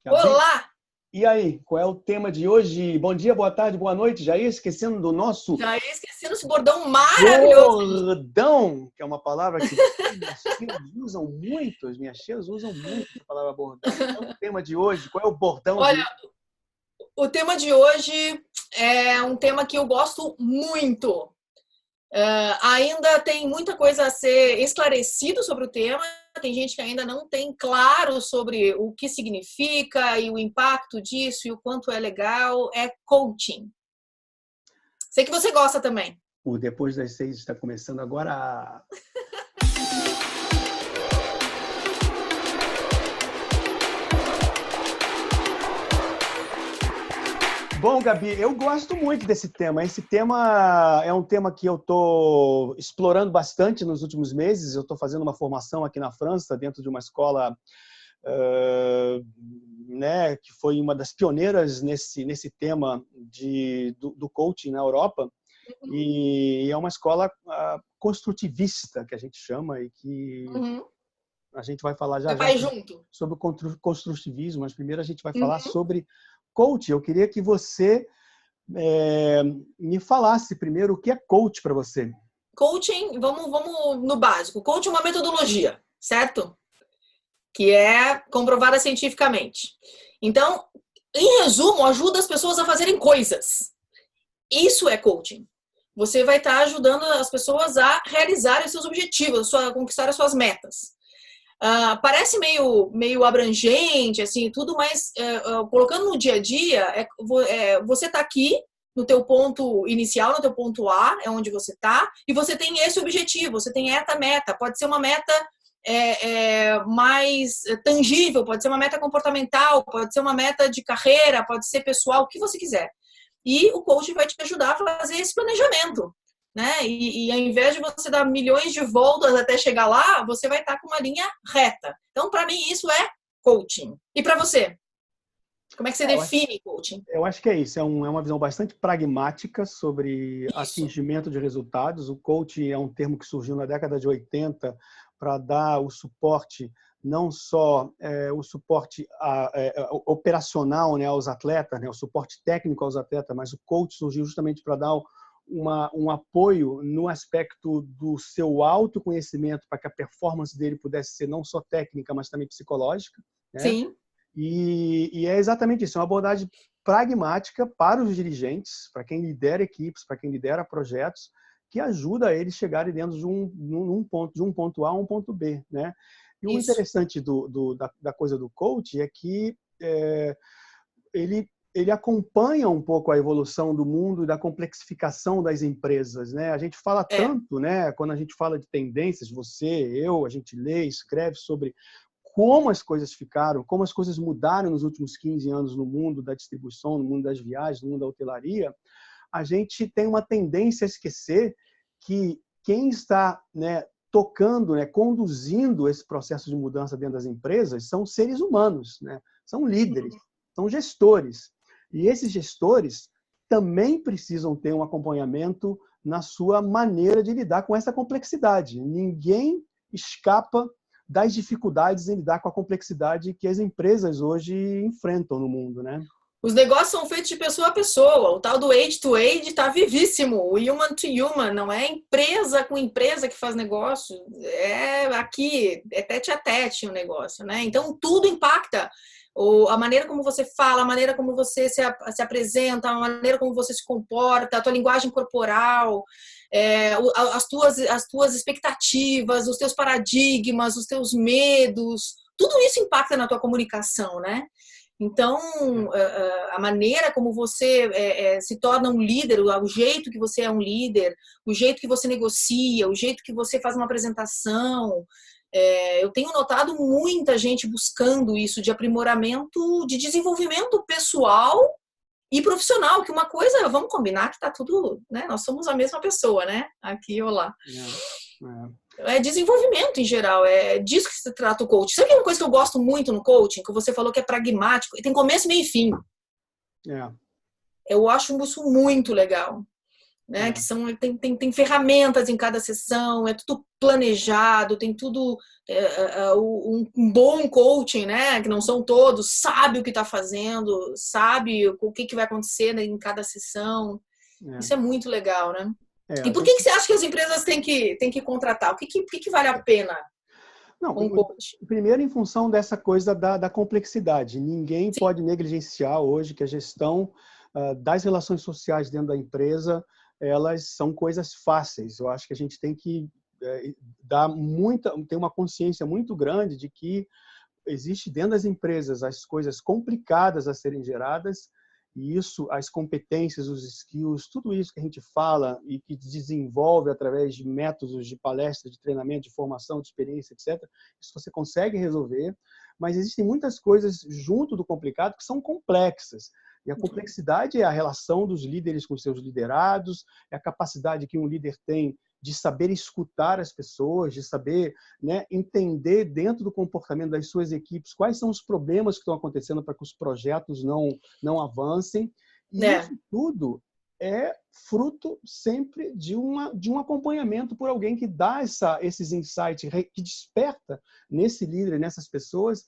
Gabi, Olá! e aí, qual é o tema de hoje? Bom dia, boa tarde, boa noite. Já ia esquecendo do nosso Já ia esquecendo esse bordão maravilhoso. bordão, que é uma palavra que minhas tias usam muito, as minhas tias usam muito essa palavra bordão. Qual é o tema de hoje? Qual é o bordão de Olha, hoje? o tema de hoje é um tema que eu gosto muito. Ainda tem muita coisa a ser esclarecido sobre o tema. Tem gente que ainda não tem claro sobre o que significa e o impacto disso e o quanto é legal. É coaching. Sei que você gosta também. O Depois das 6 está começando agora. Bom, Gabi, eu gosto muito desse tema. Esse tema é um tema que eu estou explorando bastante nos últimos meses. Eu estou fazendo uma formação aqui na França, dentro de uma escola, né, que foi uma das pioneiras nesse tema do coaching na Europa. E é uma escola construtivista, que a gente chama, e que Uhum. a gente vai falar já já Vai junto. sobre o construtivismo, mas primeiro a gente vai falar Uhum. sobre coach. Eu queria que você me falasse primeiro o que é coach para você. Coaching, vamos no básico. Coaching é uma metodologia, certo? Que é comprovada cientificamente. Então, em resumo, ajuda as pessoas a fazerem coisas. Isso é coaching. Você vai estar ajudando as pessoas a realizarem os seus objetivos, a conquistar as suas metas. Parece meio abrangente, assim, tudo, mas colocando no dia a dia, você está aqui no teu ponto inicial, no teu ponto A, é onde você está, e você tem esse objetivo, você tem essa meta. Pode ser uma meta mais tangível, pode ser uma meta comportamental, pode ser uma meta de carreira, pode ser pessoal, o que você quiser. E o coach vai te ajudar a fazer esse planejamento, né? E ao invés de você dar milhões de voltas até chegar lá, você vai estar com uma linha reta. Então, para mim, isso é coaching. E para você? Como é que você define coaching? Eu acho que é isso. É uma visão bastante pragmática sobre Isso. atingimento de resultados. O coaching é um termo que surgiu na década de 80 para dar o suporte, não só o suporte operacional, né, aos atletas, né, o suporte técnico aos atletas, mas o coach surgiu justamente para dar um apoio no aspecto do seu autoconhecimento, para que a performance dele pudesse ser não só técnica, mas também psicológica, né? Sim. E é exatamente isso, é uma abordagem pragmática para os dirigentes, para quem lidera equipes, para quem lidera projetos, que ajuda a eles chegarem dentro de um ponto A a um ponto B, né? E o Isso. interessante da coisa do coach é que ele acompanha um pouco a evolução do mundo e da complexificação das empresas, né? A gente fala É. tanto, né? Quando a gente fala de tendências, você, eu, a gente lê, escreve sobre como as coisas ficaram, como as coisas mudaram nos últimos 15 anos no mundo da distribuição, no mundo das viagens, no mundo da hotelaria. A gente tem uma tendência a esquecer que quem está, né, tocando, né, conduzindo esse processo de mudança dentro das empresas são seres humanos, né? São líderes, são gestores. E esses gestores também precisam ter um acompanhamento na sua maneira de lidar com essa complexidade. Ninguém escapa das dificuldades em lidar com a complexidade que as empresas hoje enfrentam no mundo, né? Os negócios são feitos de pessoa a pessoa. O tal do age to age está vivíssimo. O human to human. Não é empresa com empresa que faz negócio. É aqui, é tete a tete o negócio, né? Então, tudo impacta. A maneira como você fala, a maneira como você se apresenta, a maneira como você se comporta, a tua linguagem corporal, as tuas expectativas, os teus paradigmas, os teus medos. Tudo isso impacta na tua comunicação, né? Então, a maneira como você se torna um líder, o jeito que você é um líder, o jeito que você negocia, o jeito que você faz uma apresentação. Eu tenho notado muita gente buscando isso de aprimoramento, de desenvolvimento pessoal e profissional, que uma coisa, vamos combinar que tá tudo, né? Nós somos a mesma pessoa, né? Aqui ou lá. É desenvolvimento em geral, é disso que se trata o coaching. Sabe que é uma coisa que eu gosto muito no coaching, que você falou que é pragmático, e tem começo, meio e fim. Eu acho isso muito legal. né? Que tem ferramentas em cada sessão, é tudo planejado, tem tudo um bom coaching, né? Que não são todos, sabe o que está fazendo, sabe o que vai acontecer em cada sessão. Isso é muito legal, né? E por que você acha que as empresas têm que contratar? O que vale a pena? Não, primeiro em função dessa coisa da complexidade. Ninguém pode negligenciar hoje que a gestão das relações sociais dentro da empresa, elas são coisas fáceis. Eu acho que a gente tem que ter uma consciência muito grande de que existe dentro das empresas as coisas complicadas a serem geradas, e isso, as competências, os skills, tudo isso que a gente fala e que desenvolve através de métodos de palestra, de treinamento, de formação, de experiência, etc., isso você consegue resolver, mas existem muitas coisas junto do complicado que são complexas. E a complexidade é a relação dos líderes com seus liderados, é a capacidade que um líder tem de saber escutar as pessoas, de saber, né, entender dentro do comportamento das suas equipes quais são os problemas que estão acontecendo para que os projetos não avancem. E isso tudo é fruto sempre de um acompanhamento por alguém que dá esses insights, que desperta nesse líder, nessas pessoas,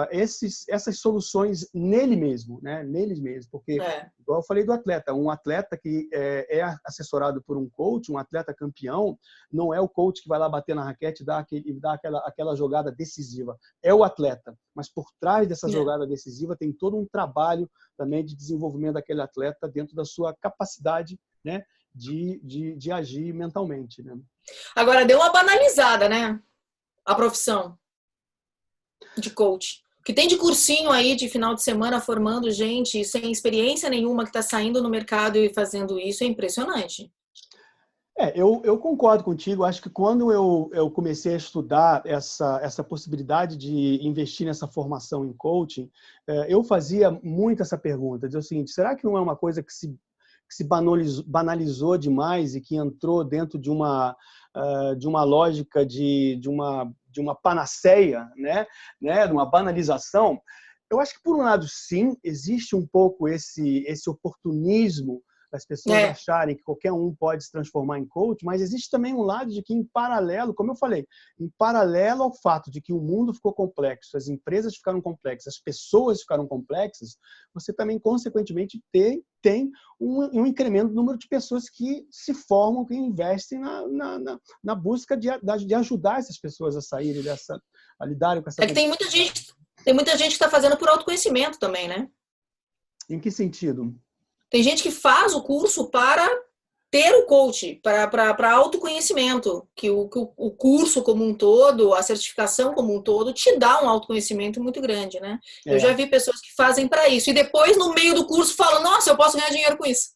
essas soluções nele mesmo, né? Neles mesmo. Porque, igual eu falei do atleta, um atleta que é assessorado por um coach, um atleta campeão, não é o coach que vai lá bater na raquete e dá aquela jogada decisiva. É o atleta. Mas por trás dessa jogada decisiva tem todo um trabalho também de desenvolvimento daquele atleta dentro da sua capacidade, né, de agir mentalmente, né? Agora, deu uma banalizada, né? A profissão de coach. O que tem de cursinho aí de final de semana formando gente sem experiência nenhuma que está saindo no mercado e fazendo isso é impressionante. Eu concordo contigo. Acho que quando eu comecei a estudar essa possibilidade de investir nessa formação em coaching, eu fazia muito essa pergunta, dizer o seguinte: será que não é uma coisa que se banalizou demais e que entrou dentro de uma lógica de uma panaceia, né, de uma banalização? Eu acho que, por um lado, sim, existe um pouco esse oportunismo das pessoas acharem que qualquer um pode se transformar em coach, mas existe também um lado de que, em paralelo, como eu falei, em paralelo ao fato de que o mundo ficou complexo, as empresas ficaram complexas, as pessoas ficaram complexas, você também, consequentemente, tem um incremento no número de pessoas que se formam, que investem na busca de ajudar essas pessoas a saírem a lidarem com essa... Tem muita gente que está fazendo por autoconhecimento também, né? Em que sentido? Tem gente que faz o curso para ter o coach, para autoconhecimento, que o curso como um todo, a certificação como um todo, te dá um autoconhecimento muito grande, né? Eu já vi pessoas que fazem para isso, e depois, no meio do curso, falam: nossa, eu posso ganhar dinheiro com isso.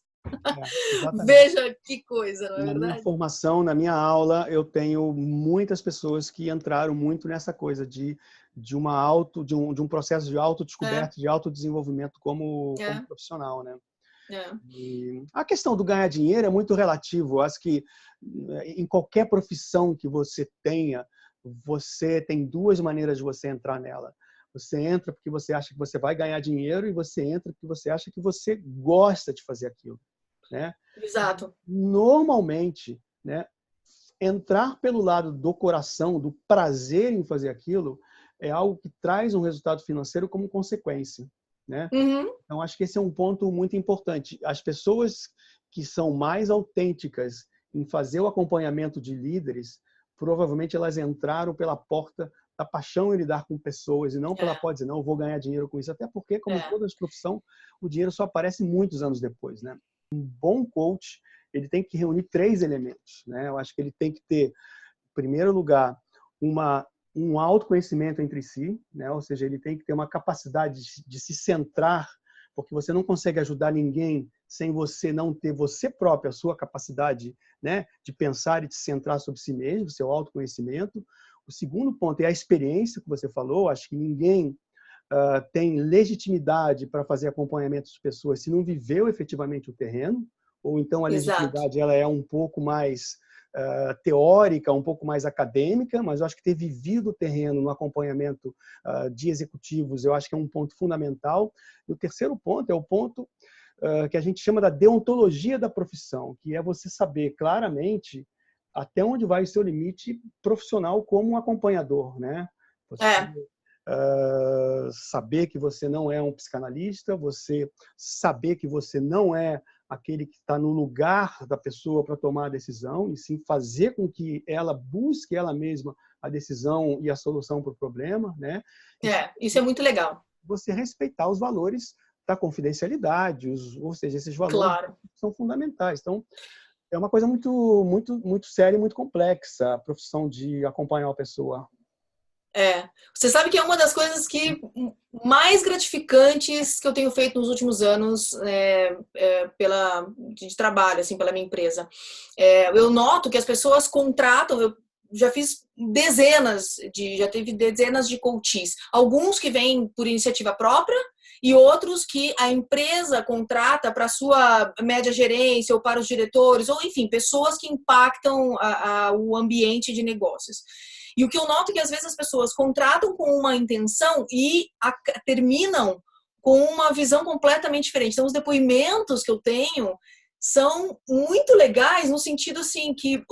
Veja que coisa, não é verdade? Na minha formação, na minha aula, eu tenho muitas pessoas que entraram muito nessa coisa de um processo de autodescoberta, de autodesenvolvimento como profissional, né? A questão do ganhar dinheiro é muito relativo. Eu acho que em qualquer profissão que você tenha, você tem duas maneiras de você entrar nela. Você entra porque você acha que você vai ganhar dinheiro, e você entra porque você acha que você gosta de fazer aquilo, né? Exato. Normalmente, né, entrar pelo lado do coração, do prazer em fazer aquilo, é algo que traz um resultado financeiro como consequência, né? Então, acho que esse é um ponto muito importante. As pessoas que são mais autênticas em fazer o acompanhamento de líderes, provavelmente elas entraram pela porta da paixão em lidar com pessoas, e não pela porta de dizer: não, eu vou ganhar dinheiro com isso. Até porque, como toda profissão, o dinheiro só aparece muitos anos depois, né? Um bom coach, ele tem que reunir 3 elementos, né? Eu acho que ele tem que ter, em primeiro lugar, um autoconhecimento entre si, né? Ou seja, ele tem que ter uma capacidade de se centrar, porque você não consegue ajudar ninguém sem você não ter você próprio a sua capacidade, né, de pensar e de se centrar sobre si mesmo, seu autoconhecimento. O segundo ponto é a experiência que você falou. Acho que ninguém tem legitimidade para fazer acompanhamento de pessoas se não viveu efetivamente o terreno, ou então a legitimidade ela é um pouco mais teórica, um pouco mais acadêmica, mas eu acho que ter vivido o terreno no acompanhamento de executivos, eu acho que é um ponto fundamental. E o terceiro ponto é o ponto que a gente chama da deontologia da profissão, que é você saber claramente até onde vai o seu limite profissional como um acompanhador, né? Você saber que você não é um psicanalista, você saber que você não é aquele que está no lugar da pessoa para tomar a decisão, e sim fazer com que ela busque ela mesma a decisão e a solução para o problema, né? Isso é muito legal. Você respeitar os valores da confidencialidade, ou seja, esses valores Claro. são fundamentais. Então, é uma coisa muito séria e muito complexa a profissão de acompanhar uma pessoa. Você sabe que é uma das coisas que mais gratificantes que eu tenho feito nos últimos anos de trabalho, assim, pela minha empresa. Eu noto que as pessoas contratam, eu já fiz já teve dezenas de coaches, alguns que vêm por iniciativa própria e outros que a empresa contrata para a sua média gerência ou para os diretores, ou enfim, pessoas que impactam o ambiente de negócios. E o que eu noto é que às vezes as pessoas contratam com uma intenção e terminam com uma visão completamente diferente. Então, os depoimentos que eu tenho são muito legais no sentido assim que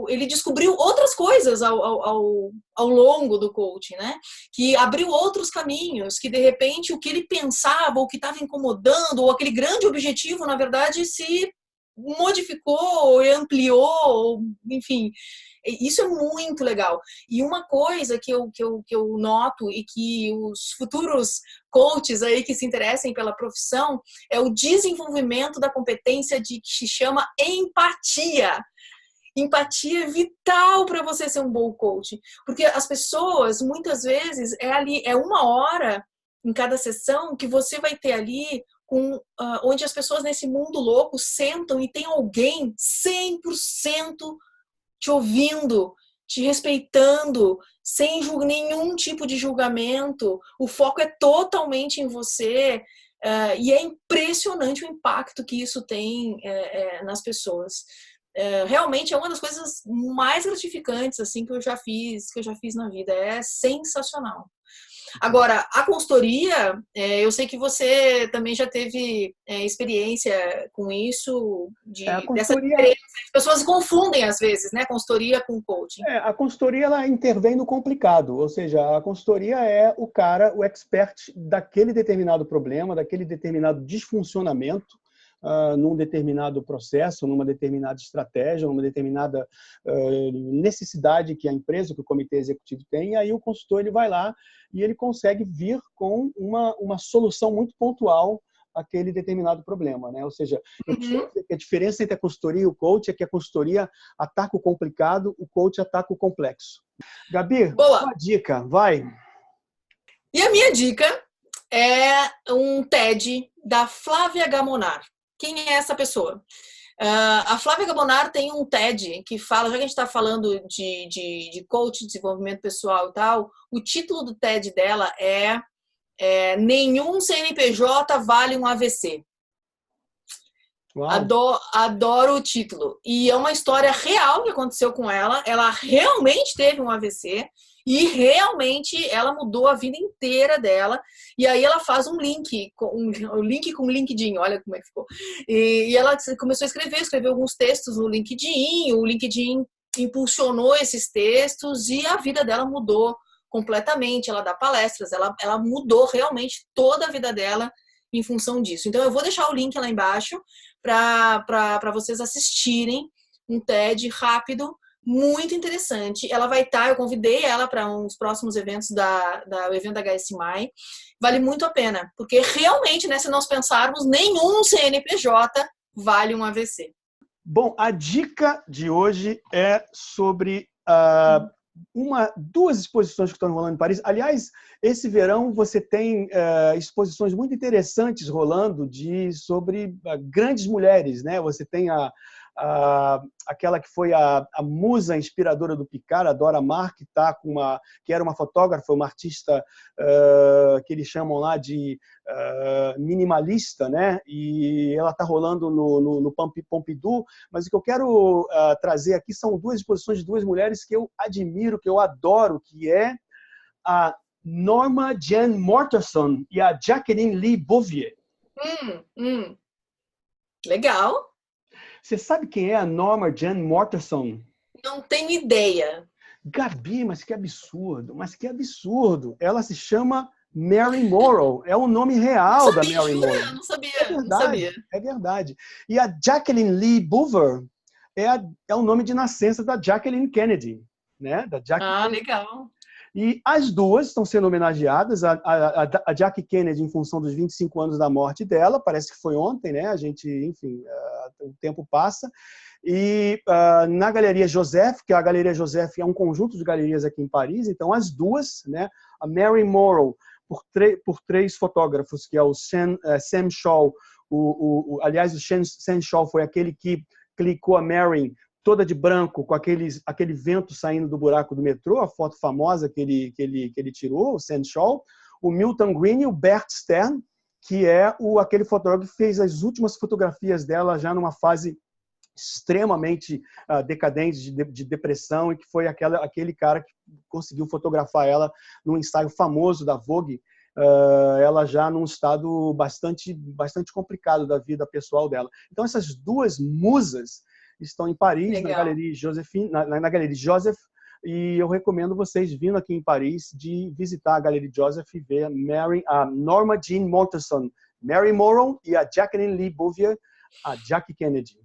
ele descobriu outras coisas ao longo do coaching, né? Que abriu outros caminhos, que de repente o que ele pensava, ou que estava incomodando, ou aquele grande objetivo, na verdade, se modificou, ampliou, enfim. Isso é muito legal. E uma coisa que eu noto e que os futuros coaches aí que se interessem pela profissão é o desenvolvimento da competência que se chama empatia. Empatia é vital para você ser um bom coach. Porque as pessoas, muitas vezes, é 1 hora em cada sessão que você vai ter ali onde as pessoas nesse mundo louco sentam e tem alguém 100% te ouvindo, te respeitando, sem nenhum tipo de julgamento. O foco é totalmente em você. E é impressionante o impacto que isso tem nas pessoas. Realmente é uma das coisas mais gratificantes assim que eu já fiz na vida. É sensacional. Agora, a consultoria, eu sei que você também já teve experiência com isso, dessa diferença. As pessoas confundem às vezes, né, consultoria com coaching. A consultoria ela intervém no complicado, ou seja, a consultoria é o expert daquele determinado problema, daquele determinado disfuncionamento, num determinado processo, numa determinada estratégia, numa determinada necessidade que a empresa, que o comitê executivo tem, e aí o consultor ele vai lá e ele consegue vir com uma solução muito pontual àquele determinado problema, né? Ou seja, eu costumo dizer que a diferença entre a consultoria e o coach é que a consultoria ataca o complicado, o coach ataca o complexo. Gabi, boa, uma dica, vai! E a minha dica é um TED da Flávia Gamonar. Quem é essa pessoa? A Flávia Gamonar tem um TED que fala, já que a gente está falando de coach, desenvolvimento pessoal e tal, o título do TED dela é Nenhum CNPJ vale um AVC. Adoro o título. E é uma história real que aconteceu com ela. Ela realmente teve um AVC e realmente ela mudou a vida inteira dela. E aí ela faz um link com o LinkedIn. Olha como é que ficou. E ela começou a escrever alguns textos no LinkedIn. O LinkedIn impulsionou esses textos e a vida dela mudou completamente. Ela dá palestras, ela mudou realmente toda a vida dela em função disso. Então eu vou deixar o link lá embaixo para vocês assistirem um TED rápido, muito interessante. Ela vai estar, eu convidei ela para uns próximos eventos do evento da HSMAI. Vale muito a pena, porque realmente, né, se nós pensarmos, nenhum CNPJ vale um AVC. Bom, a dica de hoje é sobre duas exposições que estão rolando em Paris. Aliás, esse verão você tem exposições muito interessantes rolando sobre grandes mulheres, né? Você tem aquela que foi a musa inspiradora do Picard, a Dora Maar, que era uma fotógrafa, uma artista que eles chamam lá de minimalista, né? E ela está rolando no Pompidou, mas o que eu quero trazer aqui são duas exposições de duas mulheres que eu admiro, que eu adoro, que é a Norma Jean Mortenson e a Jacqueline Lee Bouvier. Legal. Você sabe quem é a Norma Jean Mortenson? Não tenho ideia. Gabi, mas que absurdo, mas que absurdo. Ela se chama Mary Morrow, é o nome Não real da sabia, Mary jura? Morrow. Não É sabia, não verdade, sabia. é verdade. E a Jacqueline Lee Boover é o nome de nascença da Jacqueline Kennedy, né? Da Jackie Ah, Kennedy. legal. E as duas estão sendo homenageadas, a Jackie Kennedy em função dos 25 anos da morte dela, parece que foi ontem, né? A gente, enfim, o tempo passa. E na Galeria Joseph, que a Galeria Joseph é um conjunto de galerias aqui em Paris, então as duas, né? A Mary Morrow, por três fotógrafos, que é o Sam Shaw, aliás, o Sam Shaw foi aquele que clicou a Mary toda de branco, com aquele vento saindo do buraco do metrô, a foto famosa que ele tirou, o Sam Shaw, o Milton Green e o Bert Stern, que é aquele fotógrafo que fez as últimas fotografias dela já numa fase extremamente decadente, de depressão, e que foi aquele cara que conseguiu fotografar ela num ensaio famoso da Vogue, ela já num estado bastante complicado da vida pessoal dela. Então, essas duas musas estão em Paris, na Legal. Galeria Josephine, na Galeria Joseph, e eu recomendo vocês, vindo aqui em Paris, de visitar a Galeria Joseph e ver a Norma Jean Mortenson, Mary Morrow, e a Jacqueline Lee Bouvier, a Jackie Kennedy.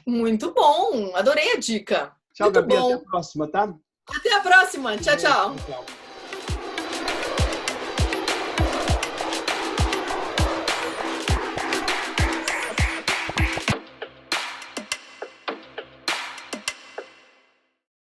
Muito bom. Adorei a dica. Tchau, Muito Gabi. Até a bom. próxima, tá? Até a próxima. Tchau, Beijo, tchau. tchau.